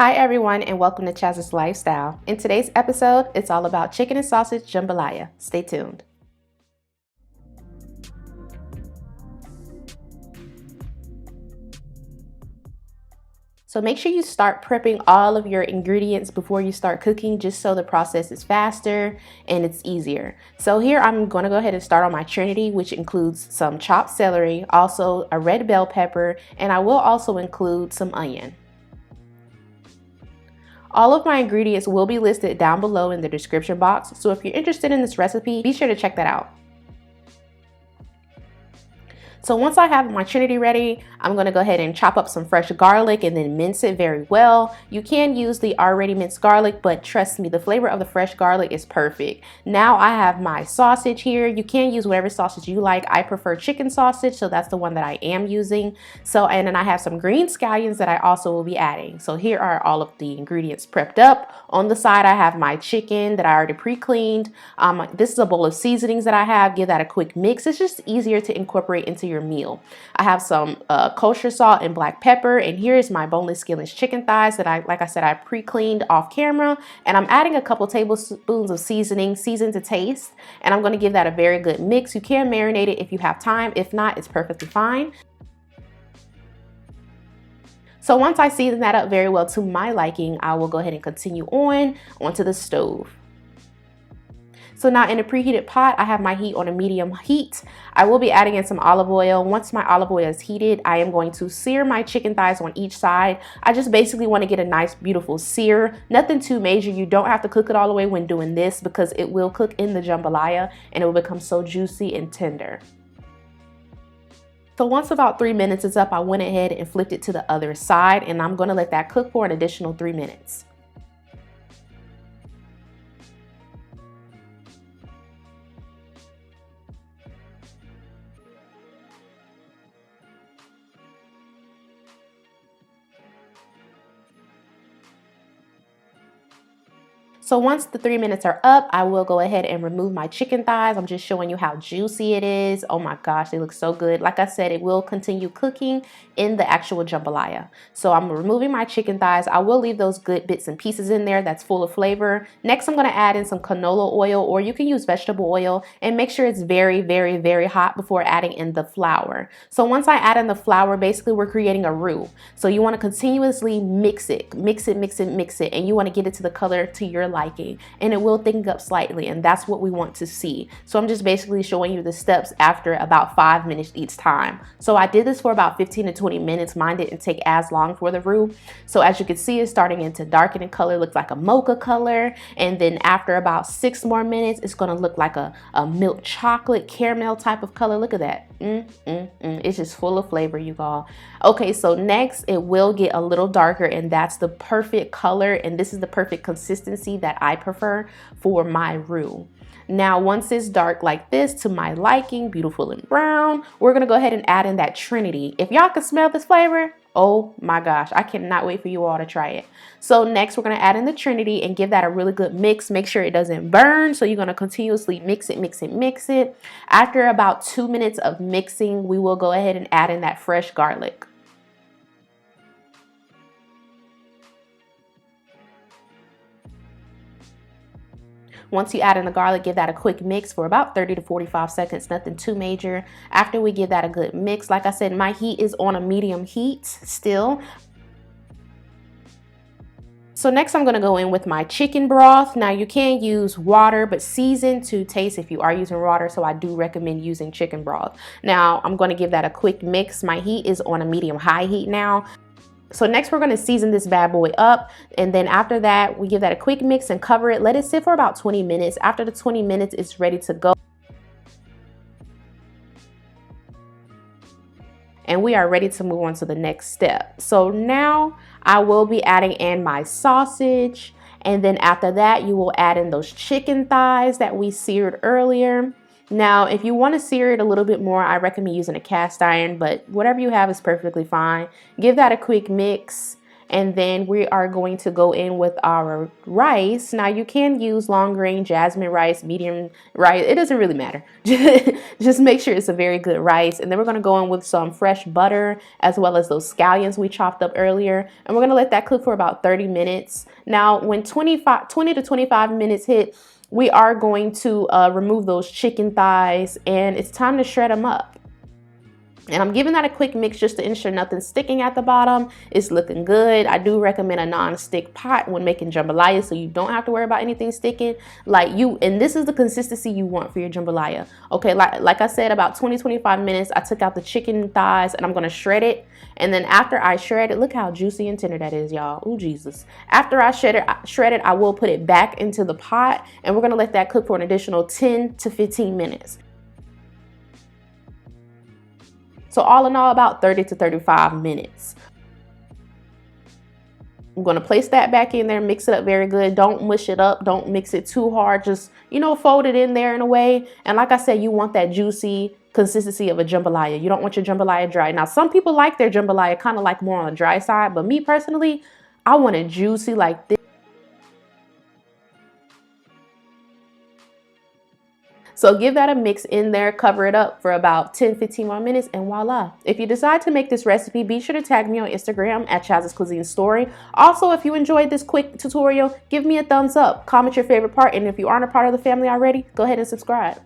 Hi everyone and welcome to Chaz's Lifestyle. In today's episode, it's all about chicken and sausage jambalaya. Stay tuned. So make sure you start prepping all of your ingredients before you start cooking, just so the process is faster and it's easier. So here I'm going to go ahead and start on my Trinity, which includes some chopped celery, also a red bell pepper, and I will also include some onion. All of my ingredients will be listed down below in the description box, so if you're interested in this recipe, be sure to check that out. So once I have my Trinity ready, I'm going to go ahead and chop up some fresh garlic and then mince it very well. You can use the already minced garlic, but trust me, the flavor of the fresh garlic is perfect. Now I have my sausage here. You can use whatever sausage you like. I prefer chicken sausage, so that's the one that I am using. And then I have some green scallions that I also will be adding. So here are all of the ingredients prepped up. On the side, I have my chicken that I already pre-cleaned. This is a bowl of seasonings that I have. Give that a quick mix. It's just easier to incorporate into your meal. I have some kosher salt and black pepper, and here is my boneless skinless chicken thighs that like I said, I pre-cleaned off camera, and I'm adding a couple tablespoons of seasoning, seasoned to taste, and I'm going to give that a very good mix. You can marinate it if you have time. If not, it's perfectly fine. So once I season that up very well to my liking, I will go ahead and continue onto the stove. So now in a preheated pot, I have my heat on a medium heat. I will be adding in some olive oil. Once my olive oil is heated, I am going to sear my chicken thighs on each side. I just basically want to get a nice, beautiful sear. Nothing too major. You don't have to cook it all the way when doing this, because it will cook in the jambalaya and it will become so juicy and tender. So once about 3 minutes is up, I went ahead and flipped it to the other side, and I'm going to let that cook for an additional 3 minutes. So once the 3 minutes are up, I will go ahead and remove my chicken thighs. I'm just showing you how juicy it is. Oh my gosh, they look so good. Like I said, it will continue cooking in the actual jambalaya. So I'm removing my chicken thighs. I will leave those good bits and pieces in there that's full of flavor. Next, I'm going to add in some canola oil, or you can use vegetable oil, and make sure it's very, very, very hot before adding in the flour. So once I add in the flour, basically we're creating a roux. So you want to continuously mix it, and you want to get it to the color to your liking, and it will thicken up slightly, and that's what we want to see. So I'm just basically showing you the steps after about 5 minutes each time. So I did this for about 15 to 20 minutes. Mine didn't take as long for the roux. So as you can see, it's starting into darken in color, looks like a mocha color, and then after about 6 more minutes, it's going to look like a milk chocolate caramel type of color. Look at that. It's just full of flavor, you all. Okay, so next it will get a little darker, and that's the perfect color, and this is the perfect consistency that I prefer for my roux. Now once it's dark like this to my liking, beautiful and brown, we're gonna go ahead and add in that Trinity. If y'all can smell this flavor, oh my gosh, I cannot wait for you all to try it. So next we're gonna add in the Trinity and give that a really good mix. Make sure it doesn't burn, so you're gonna continuously mix it. After about 2 minutes of mixing, we will go ahead and add in that fresh garlic. Once you add in the garlic, give that a quick mix for about 30 to 45 seconds, nothing too major. After we give that a good mix, like I said, my heat is on a medium heat still. So next I'm going to go in with my chicken broth. Now you can use water, but season to taste if you are using water, so I do recommend using chicken broth. Now I'm going to give that a quick mix. My heat is on a medium high heat now. So next we're going to season this bad boy up, and then after that we give that a quick mix and cover it. Let it sit for about 20 minutes. After the 20 minutes, it's ready to go. And we are ready to move on to the next step. So now I will be adding in my sausage, and then after that you will add in those chicken thighs that we seared earlier. Now, if you want to sear it a little bit more, I recommend using a cast iron, but whatever you have is perfectly fine. Give that a quick mix, And then we are going to go in with our rice. Now you can use long grain jasmine rice, medium rice. It doesn't really matter. Just make sure it's a very good rice. And then we're going to go in with some fresh butter as well as those scallions we chopped up earlier. And we're going to let that cook for about 30 minutes. Now when 20 to 25 minutes hit, we are going to remove those chicken thighs, and it's time to shred them up. And I'm giving that a quick mix just to ensure nothing's sticking at the bottom. It's looking good. I do recommend a non-stick pot when making jambalaya, so you don't have to worry about anything sticking. And this is the consistency you want for your jambalaya. Okay, like I said, about 20-25 minutes, I took out the chicken thighs and I'm gonna shred it. And then after I shred it, look how juicy and tender that is, y'all. Oh, Jesus. After I shred it, I will put it back into the pot, and we're gonna let that cook for an additional 10 to 15 minutes. So all in all, about 30 to 35 minutes. I'm going to place that back in there, mix it up very good. Don't mush it up. Don't mix it too hard. Just, fold it in there in a way. And like I said, you want that juicy consistency of a jambalaya. You don't want your jambalaya dry. Now, some people like their jambalaya kind of like more on the dry side, but me personally, I want it juicy like this. So give that a mix in there, cover it up for about 10-15 more minutes, and voila. If you decide to make this recipe, be sure to tag me on Instagram at Chaz's Cuisine Story. Also, if you enjoyed this quick tutorial, give me a thumbs up, comment your favorite part, and if you aren't a part of the family already, go ahead and subscribe.